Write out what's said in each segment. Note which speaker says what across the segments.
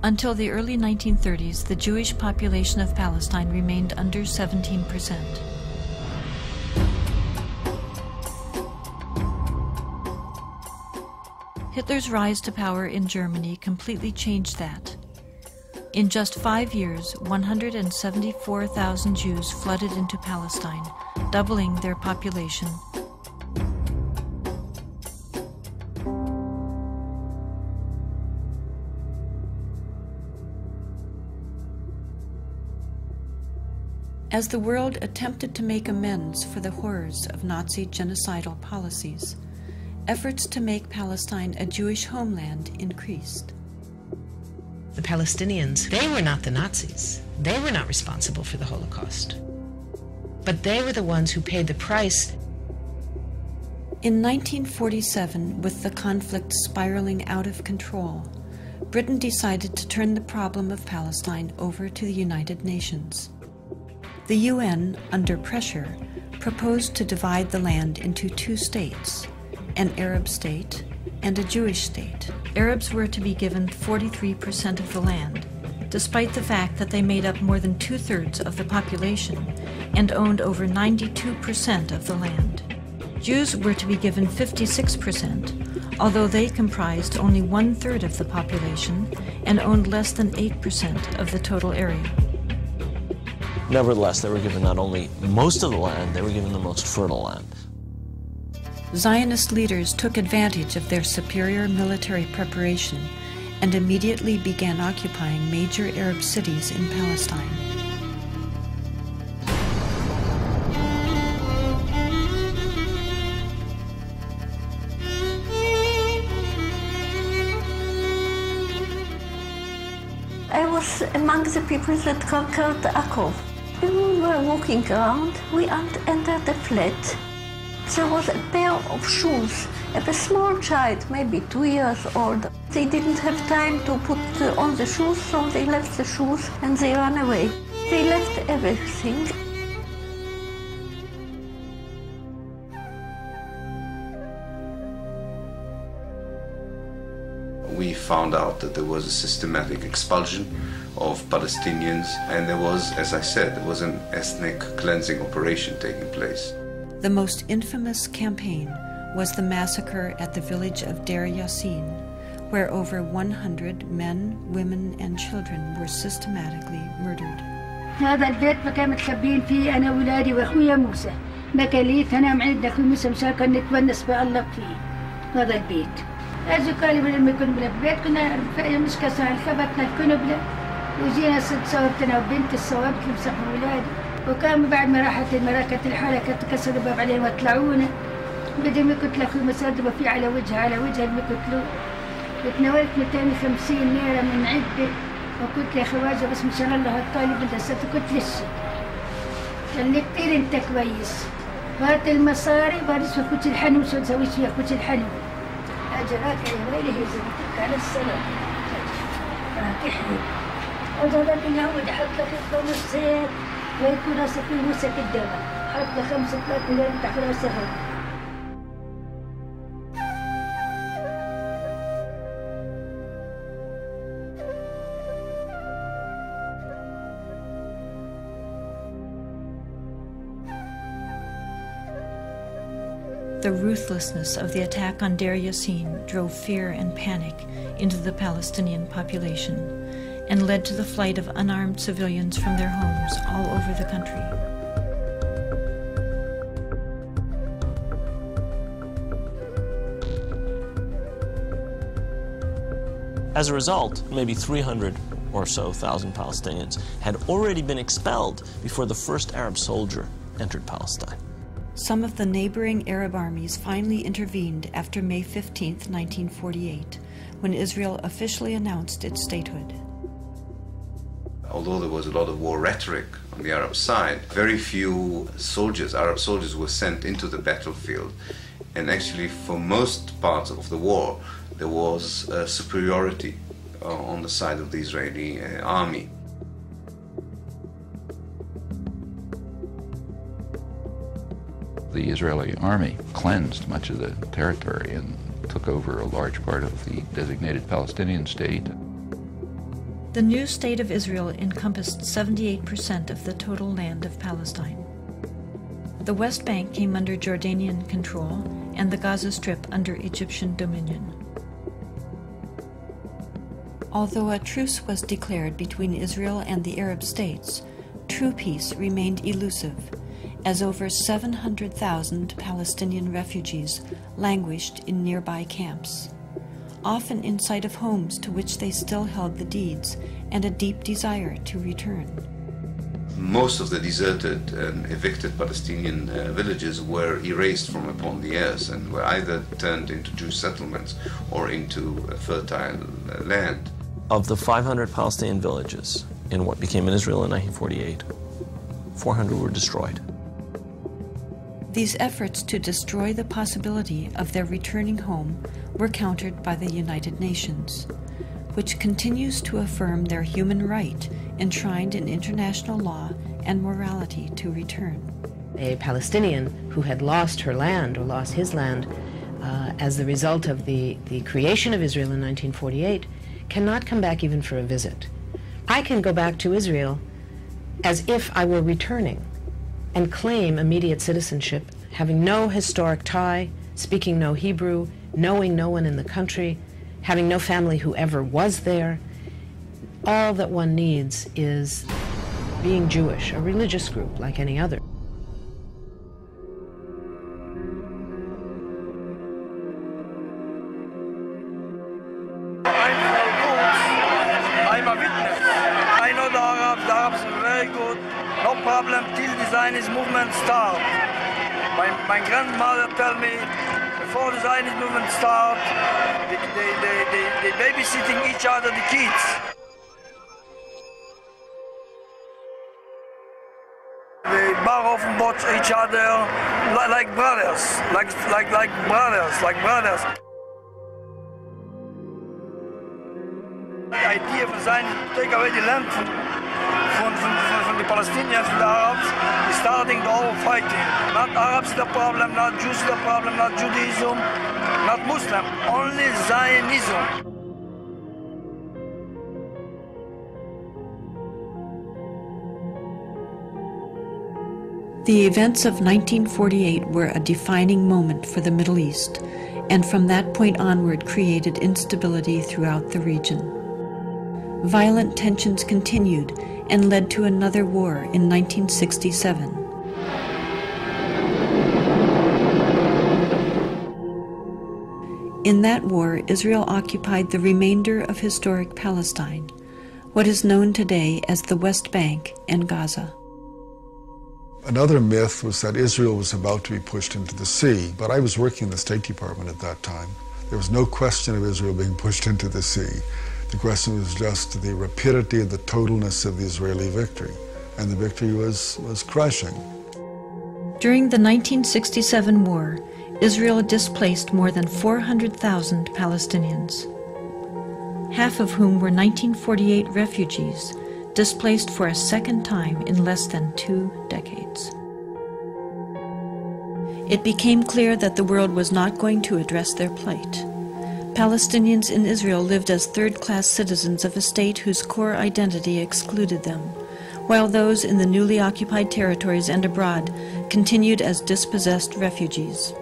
Speaker 1: Until the early 1930s, the Jewish population of Palestine remained under 17%. Hitler's rise to power in Germany completely changed that. In just 5 years, 174,000 Jews flooded into Palestine, doubling their population. As the world attempted to make amends for the horrors of Nazi genocidal policies, efforts to make Palestine a Jewish homeland increased.
Speaker 2: The Palestinians, they were not the Nazis. They were not responsible for the Holocaust. But they were the ones who paid the price.
Speaker 1: In 1947, with the conflict spiraling out of control, Britain decided to turn the problem of Palestine over to the United Nations. The UN, under pressure, proposed to divide the land into 2 states, an Arab state and a Jewish state. Arabs were to be given 43% of the land, despite the fact that they made up more than 2/3 of the population and owned over 92% of the land. Jews were to be given 56%, although they comprised only 1/3 of the population and owned less than 8% of the total area.
Speaker 3: Nevertheless, they were given not only most of the land, they were given the most fertile land.
Speaker 1: Zionist leaders took advantage of their superior military preparation and immediately began occupying major Arab cities in Palestine.
Speaker 4: I was among the people that conquered Akko. When we were walking around, we entered the flat. There was a pair of shoes of a small child, maybe 2 years old. They didn't have time to put on the shoes, so they left the shoes and they ran away. They left everything.
Speaker 5: We found out that there was a systematic expulsion of Palestinians, and there was, as I said, there was an ethnic cleansing operation taking place.
Speaker 1: The most infamous campaign was the massacre at the village of Deir Yassin, where over 100 men, women, and children were systematically murdered.
Speaker 6: هذا البيت ما كانوا متخبين فيه أنا وولادي وأخويا موسى. مكاليف أنا معيد أخوي موسى مشان كنا نتونس بألق فيه هذا البيت. أجوا قالوا لما كنا بلا بيت كنا مش كسر خبطنا الكنبلة وجينا صوبتنا وبنت الصوابت اللي مسحوا ولادي. وكان بعد ما راحت المراكة الحالة كانت تكسر الباب عليهم وطلعونا بدهم يقتلوا أخوي مسدبة فيه على وجهها اللي يقتلوه. وتناولت 250 ليرة من عدة وقلت يا خواجة بس مشان الله الطالب بدها ستكت للشي. قال لي كتير انت كويس وهات المصاري وبارس في أخوتي الحنو شو تسوي في أخوتي الحنو. أجراك يا ويلي هي زمتك على السلام. تحلي. وجدت يهود حط لك 5 زيت ويكون راسك في موسك الدواء. حط لك 5 مليون تحت راسك.
Speaker 1: The ruthlessness of the attack on Deir Yassin drove fear and panic into the Palestinian population and led to the flight of unarmed civilians from their homes all over the country.
Speaker 3: As a result, maybe 300 or so thousand Palestinians had already been expelled before the first Arab soldier entered Palestine.
Speaker 1: Some of the neighboring Arab armies finally intervened after May 15, 1948, when Israel officially announced its statehood.
Speaker 5: Although there was a lot of war rhetoric on the Arab side, very few soldiers, Arab soldiers, were sent into the battlefield. And actually, for most parts of the war, there was superiority on the side of the Israeli army.
Speaker 7: The Israeli army cleansed much of the territory and took over a large part of the designated Palestinian state.
Speaker 1: The new state of Israel encompassed 78% of the total land of Palestine. The West Bank came under Jordanian control and the Gaza Strip under Egyptian dominion. Although a truce was declared between Israel and the Arab states, true peace remained elusive, as over 700,000 Palestinian refugees languished in nearby camps, often in sight of homes to which they still held the deeds and a deep desire to return.
Speaker 5: Most of the deserted and evicted Palestinian villages were erased from upon the earth and were either turned into Jewish settlements or into fertile land.
Speaker 3: Of the 500 Palestinian villages in what became Israel in 1948, 400 were destroyed.
Speaker 1: These efforts to destroy the possibility of their returning home were countered by the United Nations, which continues to affirm their human right enshrined in international law and morality to return.
Speaker 2: A Palestinian who had lost her land or lost his land as the result of the creation of Israel in 1948 cannot come back even for a visit. I can go back to Israel as if I were returning and claim immediate citizenship, having no historic tie, speaking no Hebrew, knowing no one in the country, having no family who ever was there. All that one needs is being Jewish, a religious group like any other.
Speaker 8: I'm a witness. I know the Arabs are very good. No problem till the Zionist movement start. My grandmother tell me before the Zionist movement start, they babysitting each other, the kids. They bar off and watch each other like brothers, like brothers. The idea of Zionism to take away the land from the Palestinians, from the Arabs, is starting the whole fighting. Not Arabs the problem, not Jews the problem, not Judaism, not Muslim, only Zionism.
Speaker 1: The events of 1948 were a defining moment for the Middle East, and from that point onward created instability throughout the region. Violent tensions continued and led to another war in 1967. In that war, Israel occupied the remainder of historic Palestine, what is known today as the West Bank and Gaza.
Speaker 9: Another myth was that Israel was about to be pushed into the sea, but I was working in the State Department at that time. There was no question of Israel being pushed into the sea. The question was just the rapidity and the totalness of the Israeli victory, and the victory was crushing.
Speaker 1: During the 1967 war, Israel displaced more than 400,000 Palestinians, half of whom were 1948 refugees, displaced for a second time in less than 2 decades. It became clear that the world was not going to address their plight. Palestinians in Israel lived as third-class citizens of a state whose core identity excluded them, while those in the newly occupied territories and abroad continued as dispossessed refugees.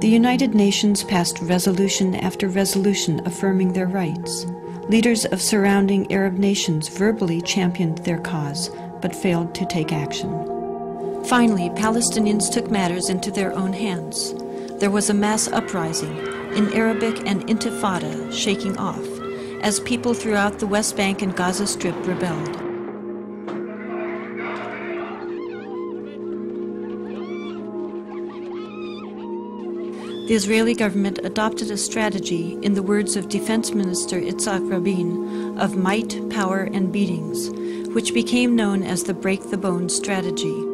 Speaker 1: The United Nations passed resolution after resolution affirming their rights. Leaders of surrounding Arab nations verbally championed their cause, but failed to take action. Finally, Palestinians took matters into their own hands. There was a mass uprising, in Arabic an intifada, shaking off, as people throughout the West Bank and Gaza Strip rebelled. The Israeli government adopted a strategy, in the words of Defense Minister Yitzhak Rabin, of might, power, and beatings, which became known as the break the bones strategy.